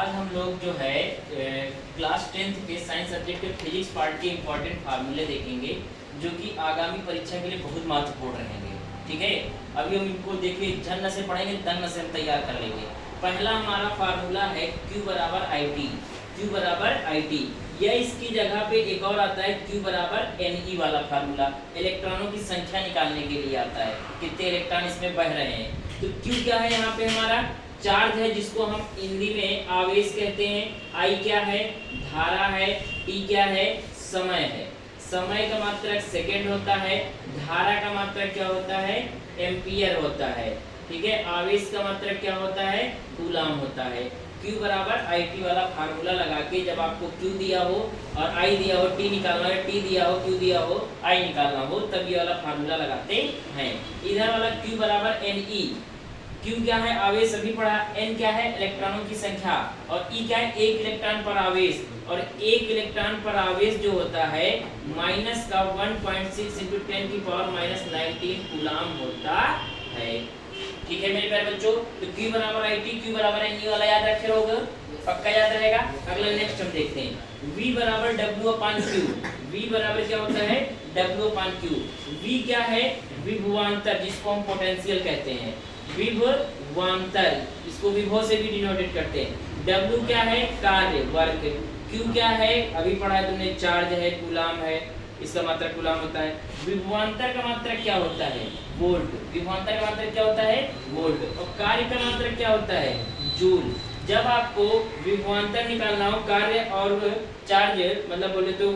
आज हम लोग जो है क्लास 10th के साइंस सब्जेक्ट के फिजिक्स पार्ट के इम्पोर्टेंट फार्मूले देखेंगे जो कि आगामी परीक्षा के लिए बहुत महत्वपूर्ण रहेंगे। ठीक है, अभी हम इनको देखिए झन से पढ़ेंगे, तन से हम तैयार कर लेंगे। पहला हमारा फार्मूला है Q बराबर आई टी। Q बराबर आई टी, या इसकी जगह पे एक और आता है Q बराबर NE वाला फार्मूला, इलेक्ट्रॉनों की संख्या निकालने के लिए आता है, कितने इलेक्ट्रॉन इसमें बह रहे हैं। तो Q क्या है यहाँ पे हमारा चार्ज है, जिसको हम हिंदी में आवेश कहते हैं। I क्या है धारा है, T क्या है समय है। समय का मात्रक सेकेंड होता है, धारा का मात्रक क्या होता है एम्पियर होता है। ठीक है, आवेश का मात्रक क्या होता है कूलाम होता है। Q बराबर आई टी वाला फार्मूला लगा के जब आपको Q दिया हो और I दिया हो, T निकालना है, T दिया हो, Q दिया हो, I निकालना हो, तब ये वाला फार्मूला लगाते हैं। इधर वाला Q बराबर NE। Q क्या है आवेश अभी पढ़ा, N क्या है इलेक्ट्रॉनों की संख्या, और E क्या है एक इलेक्ट्रॉन पर आवेश। और एक इलेक्ट्रॉन पर आवेश जो होता है माइनस का 1.6 × 10⁻⁻19 कूलाम होता है। ठीक है मेरे प्यारे बच्चों, तो Q बराबर आई टी, Q बराबर NE वाला याद रखे रहोगे, पक्का याद रहेगा। अगला नेक्स्ट हम देखते हैं V बराबर W/Q। V बराबर क्या होता है W/Q। V क्या है विभवांतर, जिसको हम पोटेंशियल कहते हैं, विभवांतर, इसको विभव से भी डिनोटेट करते हैं। W क्या है कार्य वर्क, Q क्या है अभी पढ़ा है तुमने चार्ज है कूलाम है, इसका मात्रक कूलाम होता है। विभवांतर का मात्रक क्या होता है वोल्ट, विभवांतर का मात्रक क्या होता है वोल्ट, और कार्य का मात्रक क्या होता है जूल। जब आपको विभवांतर निकालना हो, कार्य और चार्ज मतलब बोले तो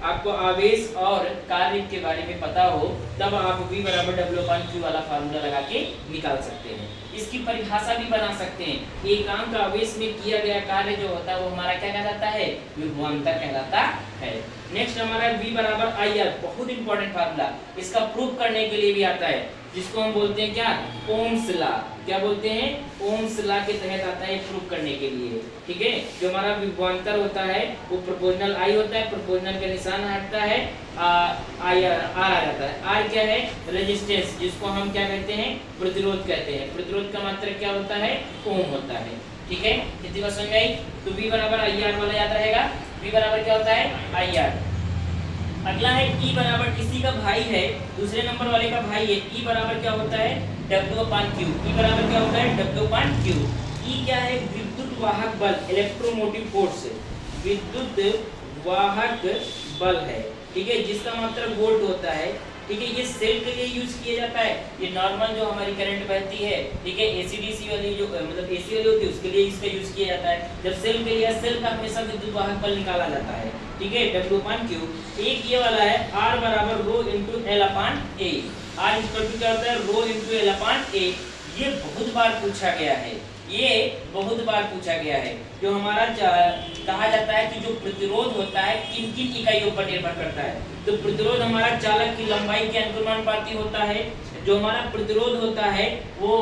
आपको आवेश और कार्य के बारे में पता हो, तब आप V बराबर W/Q वाला फार्मूला लगा के निकाल सकते हैं। इसकी परिभाषा भी बना सकते हैं, एकांक आवेश में किया गया कार्य जो होता है वो हमारा क्या कहलाता है विभवांतर कहलाता है। नेक्स्ट हमारा V बराबर IR, बहुत इंपॉर्टेंट फार्मूला, इसका प्रूफ करने के लिए भी आता है, जिसको हम बोलते हैं क्या ओम्स लॉ। क्या बोलते हैं ओम्स लॉ के तहत आता है प्रूफ करने के लिए। ठीक है, जो हमारा विभवांतर होता है वो प्रोपोर्शनल I होता है, प्रोपोर्शनल का निशान हटता है आर आ जाता है। आर क्या है रेजिस्टेंस, जिसको हम क्या कहते हैं प्रतिरोध कहते हैं। प्रतिरोध का मात्रक क्या होता है ओम होता है। ठीक है, इतनी बात समझ में आई। तो V बराबर IR वाला याद रहेगा, V बराबर क्या होता है IR। अगला है E बराबर, किसी का भाई है दूसरे नंबर वाले का भाई है, E बराबर क्या होता है W/Q। E बराबर क्या होता है W/Q। E क्या है विद्युत वाहक बल, इलेक्ट्रोमोटिव फोर्स, विद्युत वाहक बल है। ठीक है, जिसका मात्रक वोल्ट होता है। ठीक है, ये सेल के लिए यूज किया जाता है, ये नॉर्मल जो हमारी करंट बहती है, ठीक है AC/DC वाली जो मतलब AC वाली होती है उसके लिए इसका यूज किया जाता है। जब सेल के लिए सेल का हमेशा विद्युत वाहक बल निकाला जाता है। ठीक है, W/Q। एक ये वाला है R बराबर rho into L/A। R equal to क्या होता है रो इंटू L/A। ये बहुत बार पूछा गया है, ये बहुत बार पूछा गया है। जो हमारा कहा जाता है कि जो प्रतिरोध होता है किन किन इकाइयों पर निर्भर करता है, तो प्रतिरोध हमारा चालक की लंबाई के अनुपाती होता है। जो हमारा प्रतिरोध होता है वो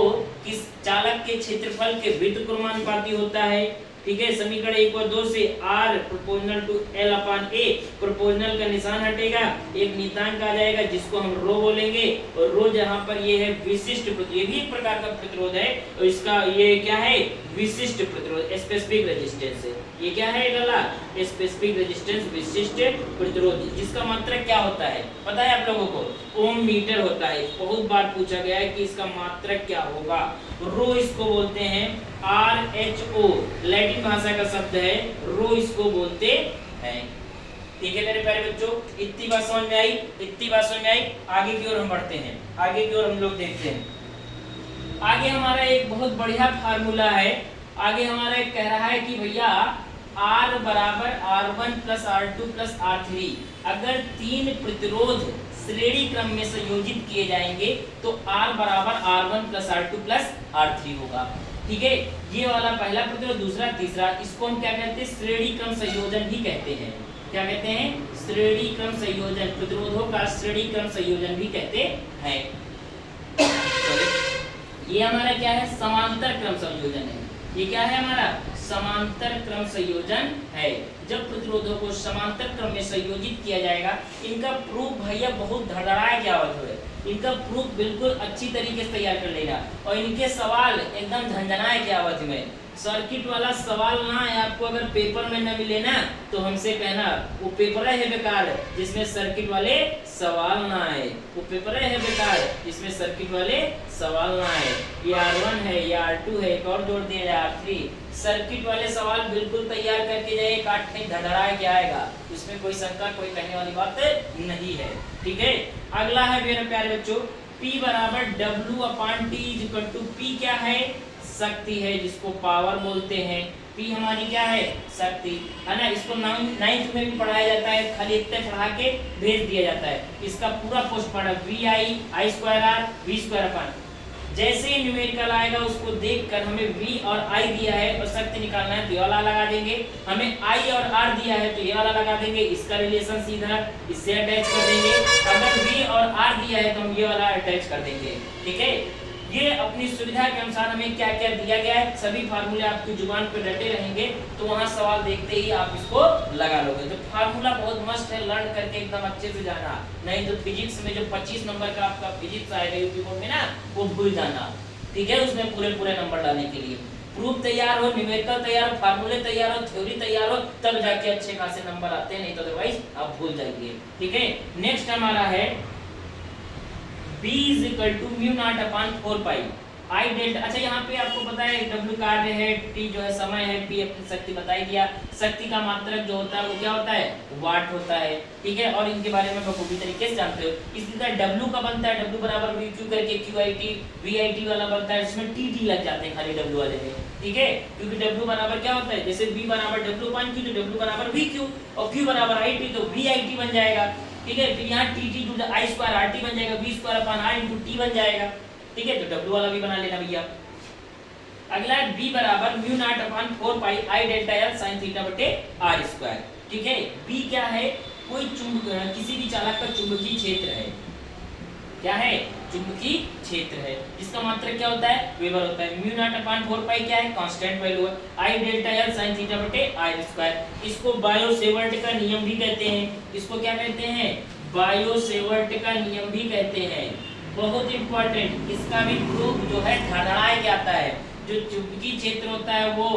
किस चालक के क्षेत्रफल के व्युत्क्रमानुपाती होता है। ठीक है, समीकरण 1 और 2 से R proportional to L/A, proportional का निशान हटेगा, एक नियतांक आ जाएगा जिसको हम रो बोलेंगे, और रो जहां पर ये है विशिष्ट प्रतिरोध, ये भी एक प्रकार का प्रतिरोध है, और इसका ये क्या है विशिष्ट प्रतिरोध स्पेसिफिक रेजिस्टेंस है। ये क्या है गला स्पेसिफिक रेजिस्टेंस विशिष्ट प्रतिरोध, जिसका मात्रक क्या होता है पता है आप लोगों को ओम मीटर होता है। बहुत बार पूछा गया है कि इसका मात्रक क्या होगा, रो इसको बोलते हैं RHO, लैटिन भाषा का शब्द है, रो इसको बोलते हैं। ठीक है मेरे प्यारे बच्चों, इतनी बात समझ में आई, इतनी बात समझ में आई। आगे की ओर हम बढ़ते हैं, आगे की ओर हम लोग देखते हैं। आगे हमारा एक बहुत बढ़िया फार्मूला है, आगे हमारा एक कह रहा है कि भैया R बराबर R1 + R2 + R3, अगर तीन प्रतिरोध श्रेणी क्रम में संयोजित किए जाएंगे तो R बराबर R1 + R2 + R3 होगा। ठीक है, ये वाला पहला प्रतिरोध, दूसरा तीसरा, इसको हम क्या कहते हैं श्रेणी क्रम संयोजन भी कहते हैं। क्या कहते हैं श्रेणी क्रम संयोजन, प्रतिरोधों का श्रेणी क्रम संयोजन भी कहते हैं। ये हमारा क्या है समांतर क्रम संयोजन है। ये क्या है हमारा समांतर क्रम संयोजन है। जब प्रतिरोधों को समांतर क्रम में संयोजित किया जाएगा, इनका प्रूफ भैया बहुत धड़धड़ाए क्या होता है, इनका प्रूफ बिल्कुल अच्छी तरीके से तैयार कर लेना, और इनके सवाल एकदम झंझनाए क्या आवत में, सर्किट वाला सवाल ना है आपको अगर पेपर में न मिले ना तो हमसे कहना वो पेपर है बेकार जिसमें सर्किट वाले सवाल ना आए, वो पेपर है बेकार जिसमें सर्किट वाले सवाल ना आए। ये R1 है, ये R2 है, एक और जोड़ दिया जाए R3। सर्किट वाले सवाल बिल्कुल तैयार करके जाइए, काटने धड़धड़ा के आएगा, इसमें कोई शंका कोई कहने वाली बात नहीं है। ठीक है, अगला है मेरे प्यारे बच्चों P बराबर W/T P क्या है? शक्ति है, जिसको पावर बोलते हैं। P हमारी क्या है? शक्ति है ना। इसको 9th में भी पढ़ाया जाता है, खाली इतने पढ़ा के भेज दिया जाता है। इसका पूरा पोस्टमार्टम VI² V²/। जैसे ही न्यूमेरिकल आएगा उसको देखकर हमें V और I दिया है और शक्ति निकालना है तो ये वाला लगा देंगे, हमें I और R दिया है तो ये वाला लगा देंगे, इसका रिलेशन सीधा इससे अटैच कर देंगे। अगर V और R दिया है तो हम ये वाला अटैच कर देंगे। ठीक है, ये अपनी सुविधा के अनुसार हमें क्या क्या दिया गया है, सभी फार्मूले आपकी जुबान पे रटे रहेंगे तो वहां सवाल देखते ही आप इसको लगा लोगे। तो फार्मूला बहुत मस्त है, लर्न करके एकदम अच्छे से जाना, नहीं तो फिजिक्स में जो 25 नंबर का आपका फिजिक्स आएगा यूपी बोर्ड में ना वो भूल जाना। ठीक है, उसमें पूरे नंबर लाने के लिए प्रूफ तैयार हो, न्यूमेरिकल तैयार हो, फार्मूले तैयार हो, थ्योरी तैयार हो, तब जाके अच्छे खासे नंबर आते हैं, नहीं तो अदरवाइज आप भूल जाएंगे। ठीक है, नेक्स्ट हमारा है B = μ0/4π I डेल्टा। अच्छा यहाँ पे आपको पता है W कार्य है, T जो है समय है, P अपनी शक्ति बता ही दिया। शक्ति का मात्रक जो होता है वो क्या होता है? वाट होता है। ठीक है, और इनके बारे में बखूबी तरीके से जानते हो। इसी तरह W का बनता है W बराबर VQ करके QIT VIT वाला बनता है, जिसमें TT लग जाते हैं खाली W वाले में। ठीक है, क्योंकि W बराबर क्या होता है, जैसे V बराबर W/Q तो W बराबर VQ और Q बराबर IT तो VIT बन जाएगा। ठीक है, फिर यहाँ TT × I²RT बन जाएगा, V²/R × T बन जाएगा। ठीक है, तो W वाला भी बना लेना भैया। अगला है B बराबर μ0/4π I delta L sin θ/r²। ठीक है, B क्या है? कोई किसी भी चालक का चुंबकीय क्षेत्र है। क्या है? चुंबकीय क्षेत्र है, जिसका मात्रक क्या होता है? वेबर होता है। μ0/4π क्या है? कांस्टेंट वैल्यू है। I delta L sin θ/r²। इसको बायो-सेवर्ट का नियम भी कहते हैं। इसको क्या कहते हैं? बायो-सेवर्ट का नियम भी कहते हैं। बहुत इंपॉर्टेंट, इसका भी प्रूफ जो है धड़ाए के आता है। जो चुंबकीय क्षेत्र होता है वो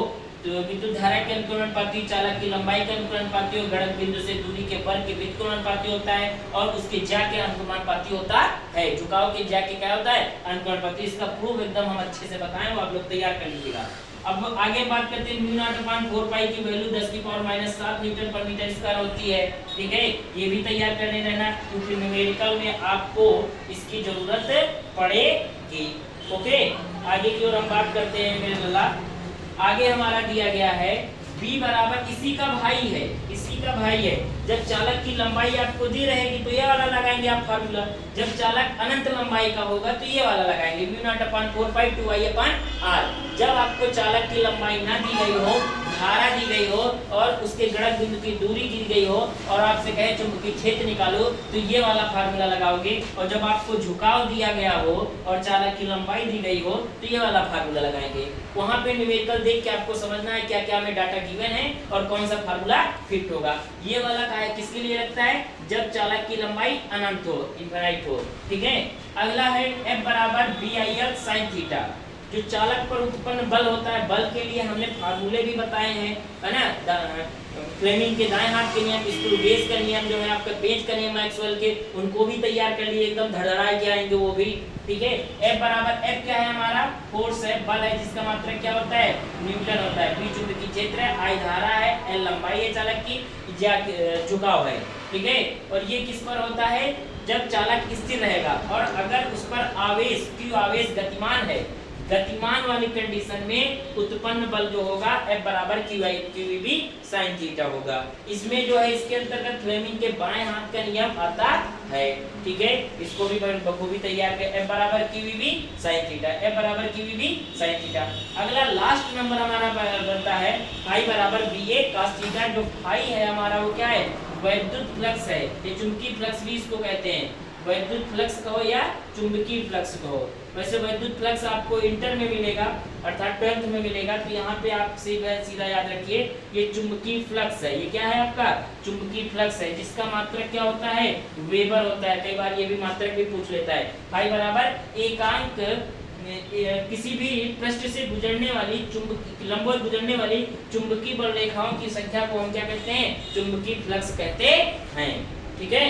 तो विद्युत धारा के अनुक्रमणपाती, चालक की लंबाई के अनुक्रमणपाती और गड़क बिंदु से दूरी के वर्ग के व्युत्क्रमणपाती होता है और उसके ज्या के अनुक्रमणपाती होता है। झुकाव के ज्या के क्या होता है? अनुक्रमणपाती। इसका प्रूफ एकदम हम अच्छे से बताएं, वो आप लोग तैयार कर लीजिएगा। अब आगे बात करते हैं μ0/4π की वैल्यू 10⁻⁷ न्यूटन/मीटर² होती है। ठीक है, ये भी तैयार करने रहना क्योंकि न्यूमेरिकल में आपको इसकी जरूरत पड़ेगी। ओके, आगे की ओर हम बात करते हैं मेरे लल्ला। आगे हमारा दिया गया है B बराबर इसी का भाई है, इसी का भाई है। जब चालक की लंबाई आपको दी रहेगी तो ये वाला लगाएंगे आप फार्मूला। जब चालक अनंत लंबाई का होगा तो ये वाला लगाएंगे μ0/4π 2I/r। जब आपको चालक की लंबाई ना दी गई हो, धारा दी गई हो और उसके गड़क बिंदु की दूरी दी गई हो और आपसे कहे चुंबकीय क्षेत्र निकालो तो ये वाला फार्मूला लगाओगे। और जब आपको झुकाव दिया गया हो और चालक की लंबाई दी गई हो तो ये वाला फार्मूला लगाएंगे। वहां पे न्यूमेरिकल देख के आपको समझना है क्या क्या में डाटा गिवन है और कौन सा फार्मूला फिट होगा। ये वाला का है किसके लिए लगता है? जब चालक की लंबाई अनंत हो, इनफिनिट हो। ठीक है, अगला है F बराबर BIL sin θ। जो चालक पर उत्पन्न बल होता है, बल के लिए हमने फार्मूले भी बताए हैं, है ना। फ्लेमिंग के दाएं हाथ के नियम, स्क्रू गेज का नियम जो है आपका, पेज का नियम मैक्सवेल के, उनको भी तैयार कर लिए, एकदम धड़धड़ाए के आएंगे वो भी। ठीक है, F बराबर F क्या है हमारा? फोर्स है, बल है, जिसका मात्रक क्या होता है? न्यूटन होता है। B चुंबकीय क्षेत्र है, I धारा है, L लंबाई है चालक की, झुकाव है। ठीक है, और ये किस पर होता है? जब चालक स्थिर रहेगा और अगर उस पर आवेश Q आवेश गतिमान है, गतिमान वाली कंडीशन में उत्पन्न बल जो होगा F बराबर QEB sin θ होगा। इसमें जो है इसके अंतर्गत फ्लेमिंग के बाएं हाथ का नियम आता है। ठीक है, इसको भी बखूबी तैयार कर F बराबर QEB sin θ, F बराबर QEB sin θ। अगला लास्ट नंबर हमारा बनता है I बराबर BA cos θ। जो फाई है हमारा वो क्या है? वैद्युत फ्लक्स है। ये चुंबकीय फ्लक्स भी इसको कहते हैं, वैद्युत फ्लक्स कहो या चुंबकीय फ्लक्स कहो। वैसे वैद्युत फ्लक्स आपको इंटर में मिलेगा अर्थात 12th में मिलेगा, तो यहाँ पे आप सीधा याद रखिए ये चुंबकीय फ्लक्स है। ये क्या है आपका? चुंबकीय फ्लक्स है, जिसका मात्रक क्या होता है? वेबर होता है। कई बार ये भी मात्रक भी पूछ लेता है। फाई बराबर एकांक किसी भी पृष्ठ से गुजरने वाली लंबवत गुजरने वाली चुंबकीय बल रेखाओं की संख्या को हम क्या कहते हैं? चुंबकीय फ्लक्स कहते हैं। ठीक है,